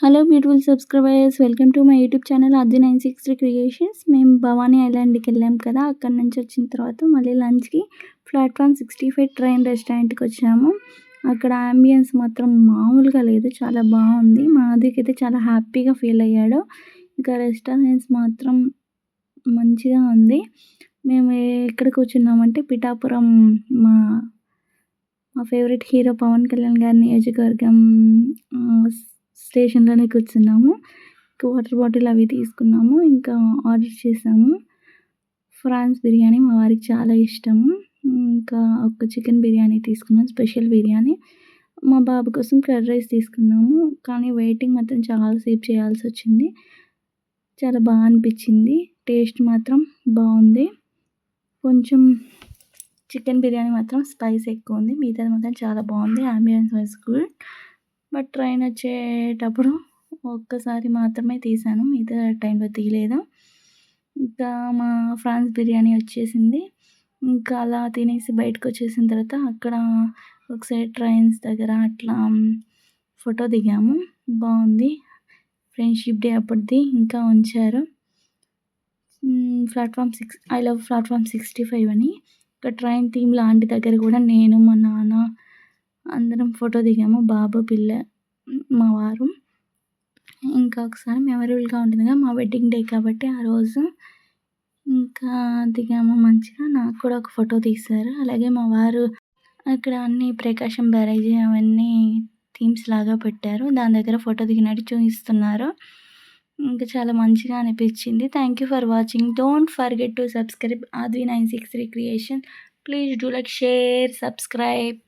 Hello beautiful subscribers, welcome to my YouTube channel ఆది 963 creations. మేము భవానీ ఐలాండ్కి వెళ్ళాం కదా, అక్కడ నుంచి వచ్చిన తర్వాత మళ్ళీ లంచ్కి ప్లాట్ఫామ్ 65 ట్రైన్ రెస్టారెంట్కి వచ్చాము. అక్కడ అంబియన్స్ మాత్రం మామూలుగా లేదు, చాలా బాగుంది. మా ఆదికి అయితే చాలా హ్యాపీగా ఫీల్ అయ్యాడు. ఇంకా రెస్టారెంట్స్ మాత్రం మంచిగా ఉంది. మేము ఎక్కడ కూర్చున్నామంటే పిఠాపురం, మా మా ఫేవరెట్ హీరో పవన్ కళ్యాణ్ గారి నియోజకవర్గం స్టేషన్‌లోనే కూర్చున్నాము. వాటర్ బాటిల్ అవి తీసుకున్నాము. ఇంకా ఆర్డర్ చేసాము. ఫ్రాన్స్ బిర్యానీ మా వారికి చాలా ఇష్టము. ఇంకా ఒక చికెన్ బిర్యానీ తీసుకున్నాం, స్పెషల్ బిర్యానీ. మా బాబు కోసం కర్డ్ రైస్ తీసుకున్నాము. కానీ వెయిటింగ్ మాత్రం చాలా సేపు చేయాల్సొచ్చింది. చాలా అనిపిచ్చింది. టేస్ట్ మాత్రం బావుంది. కొంచెం చికెన్ బిర్యానీ మాత్రం స్పైస్ ఎక్కువుంది. మిగతాది మాత్రం చాలా బావుంది. Ambience was good. But train వచ్చేటప్పుడు ఒక్కసారి మాత్రమే తీశాను. మిగతా టైంలో తీయలేదు. ఇంకా మా ఫ్రాన్స్ బిర్యానీ వచ్చేసింది. ఇంకా అలా తినేసి బయటకొచ్చేసిన తర్వాత అక్కడ ఒక సైడ్ ట్రైన్స్ దగ్గర అట్లా ఫోటో దిగాము. బావుంది. ఫ్రెండ్‌షిప్ డే అప్పటిది ఇంకా ఉంచారు. ప్లాట్‌ఫామ్ 6 ఐ లవ్ ప్లాట్‌ఫామ్ 65 అని. ఒక ట్రైన్ థీమ్ లాంటి దగ్గర కూడా నేను, మా నాన్న అందరం ఫోటో దిగాము. బాబు, పిల్ల, మా వారు. ఇంకా ఒకసారి మెమరబుల్‌గా ఉంటుందిగా మా వెడ్డింగ్ డే కాబట్టి ఆ రోజు ఇంకా దిగాము మంచిగా. నాకు కూడా ఒక ఫోటో తీశారు. అలాగే మా వారు అక్కడ అన్నీ ప్రకాశం బ్యారేజీ అవన్నీ థీమ్స్ లాగా పెట్టారు. దాని దగ్గర ఫోటో దిగినట్టు చూయిస్తున్నారు. ఇంకా చాలా మంచిగా అనిపించింది. Thank you for watching. Don't forget to subscribe ఆది 963 creation. Please do like, share, subscribe.